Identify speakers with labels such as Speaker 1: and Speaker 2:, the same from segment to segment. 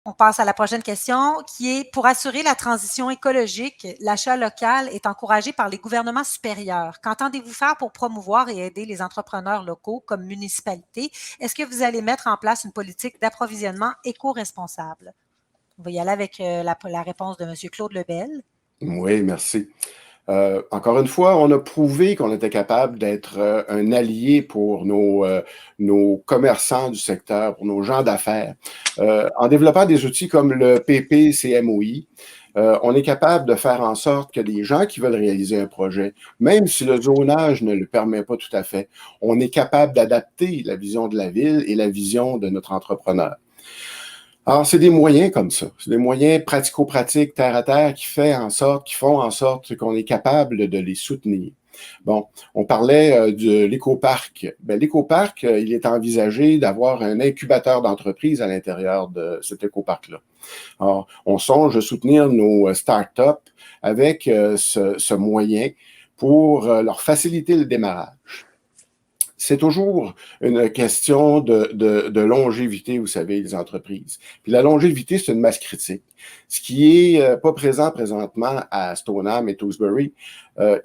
Speaker 1: On passe à la prochaine question qui est: pour assurer la transition écologique, l'achat local est encouragé par les gouvernements supérieurs. Qu'entendez-vous faire pour promouvoir et aider les entrepreneurs locaux comme municipalités? Est-ce que vous allez mettre en place une politique d'approvisionnement éco-responsable? On va y aller avec la réponse de M. Claude Lebel.
Speaker 2: Oui, merci. Encore une fois, on a prouvé qu'on était capable d'être un allié pour nos commerçants du secteur, pour nos gens d'affaires. En développant des outils comme le PPCMOI, on est capable de faire en sorte que les gens qui veulent réaliser un projet, même si le zonage ne le permet pas tout à fait, on est capable d'adapter la vision de la ville et la vision de notre entrepreneur. Alors, c'est des moyens comme ça. C'est des moyens pratico-pratiques, terre à terre, qui font en sorte qu'on est capable de les soutenir. Bon, on parlait de l'écoparc. Ben, l'écoparc, il est envisagé d'avoir un incubateur d'entreprise à l'intérieur de cet écoparc-là. Alors, on songe de soutenir nos startups avec ce moyen pour leur faciliter le démarrage. C'est toujours une question de longévité, vous savez, les entreprises. Puis la longévité, c'est une masse critique. Ce qui est pas présent présentement à Stoneham et Tewkesbury,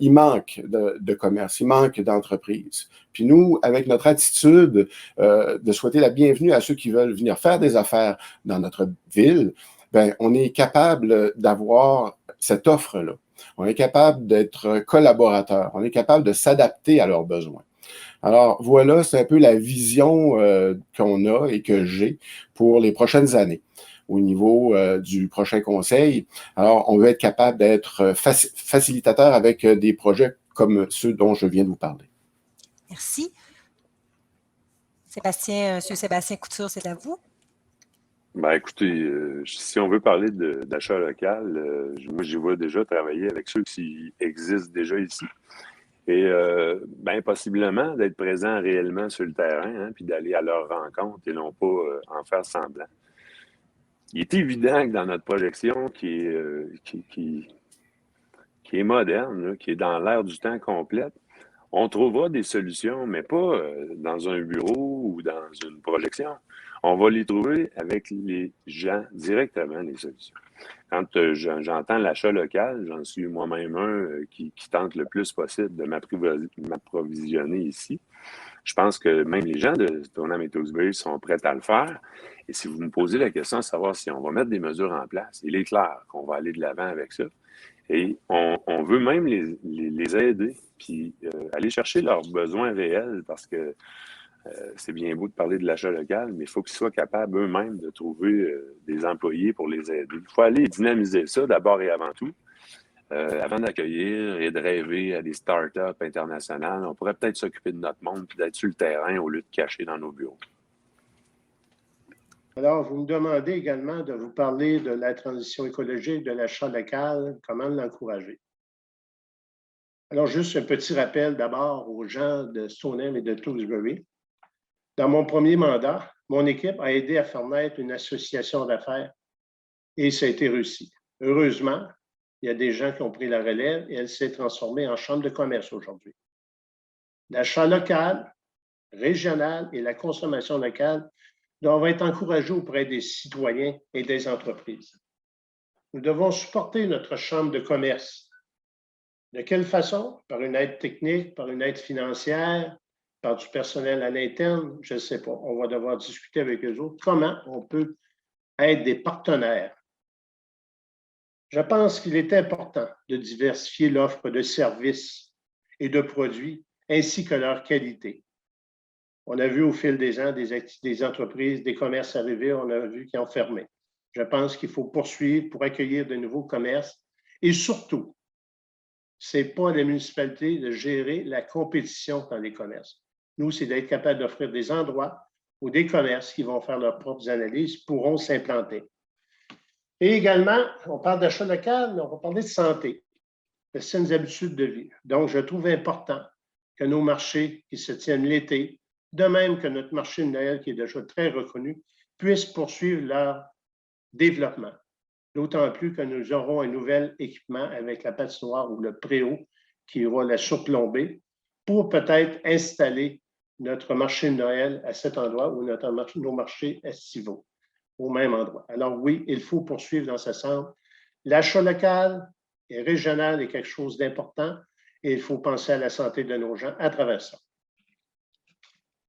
Speaker 2: il manque de commerce, il manque d'entreprises. Puis nous, avec notre attitude de souhaiter la bienvenue à ceux qui veulent venir faire des affaires dans notre ville, ben, on est capable d'avoir cette offre-là. On est capable d'être collaborateur. On est capable de s'adapter à leurs besoins. Alors voilà, c'est un peu la vision qu'on a et que j'ai pour les prochaines années au niveau du prochain conseil. Alors, on veut être capable d'être facilitateur avec des projets comme ceux dont je viens de vous parler.
Speaker 1: Merci. Monsieur Sébastien Couture, c'est à vous.
Speaker 3: Ben, écoutez, si on veut parler d'achat local, moi, j'y vois déjà travailler avec ceux qui existent déjà ici. Et ben, possiblement d'être présent réellement sur le terrain, hein, puis d'aller à leur rencontre et non pas en faire semblant. Il est évident que dans notre projection qui est moderne, là, qui est dans l'ère du temps complète, on trouvera des solutions, mais pas dans un bureau ou dans une projection. On va les trouver avec les gens directement, les solutions. Quand j'entends l'achat local, j'en suis moi-même un qui tente le plus possible de m'approvisionner ici. Je pense que même les gens de Stoneham et Tewkesbury sont prêts à le faire. Et si vous me posez la question de savoir si on va mettre des mesures en place, il est clair qu'on va aller de l'avant avec ça. Et on veut même les aider, puis aller chercher leurs besoins réels, parce que c'est bien beau de parler de l'achat local, mais il faut qu'ils soient capables eux-mêmes de trouver des employés pour les aider. Il faut aller dynamiser ça d'abord et avant tout, avant d'accueillir et de rêver à des startups internationales. On pourrait peut-être s'occuper de notre monde puis d'être sur le terrain au lieu de cacher dans nos bureaux.
Speaker 4: Alors, vous me demandez également de vous parler de la transition écologique, de l'achat local, comment l'encourager. Alors, juste un petit rappel d'abord aux gens de Stoneham et de Tewkesbury. Dans mon premier mandat, mon équipe a aidé à faire naître une association d'affaires et ça a été réussi. Heureusement, il y a des gens qui ont pris la relève et elle s'est transformée en chambre de commerce aujourd'hui. L'achat local, régional et la consommation locale doivent être encouragés auprès des citoyens et des entreprises. Nous devons supporter notre chambre de commerce. De quelle façon? Par une aide technique, par une aide financière, par du personnel à l'interne, je ne sais pas. On va devoir discuter avec eux autres comment on peut être des partenaires. Je pense qu'il est important de diversifier l'offre de services et de produits ainsi que leur qualité. On a vu au fil des ans des entreprises, des commerces arriver, on a vu qu'ils ont fermé. Je pense qu'il faut poursuivre pour accueillir de nouveaux commerces et surtout, ce n'est pas à la municipalité de gérer la compétition dans les commerces. Nous, c'est d'être capable d'offrir des endroits où des commerces qui vont faire leurs propres analyses pourront s'implanter. Et également, on parle d'achat local, mais on va parler de santé, de saines habitudes de vie. Donc, je trouve important que nos marchés qui se tiennent l'été, de même que notre marché de Noël, qui est déjà très reconnu, puissent poursuivre leur développement. D'autant plus que nous aurons un nouvel équipement avec la patinoire ou le préau qui va la surplomber pour peut-être installer notre marché de Noël à cet endroit ou nos marchés estivaux. au même endroit. Alors oui, il faut poursuivre dans ce sens. L'achat local et régional est quelque chose d'important et il faut penser à la santé de nos gens à travers ça.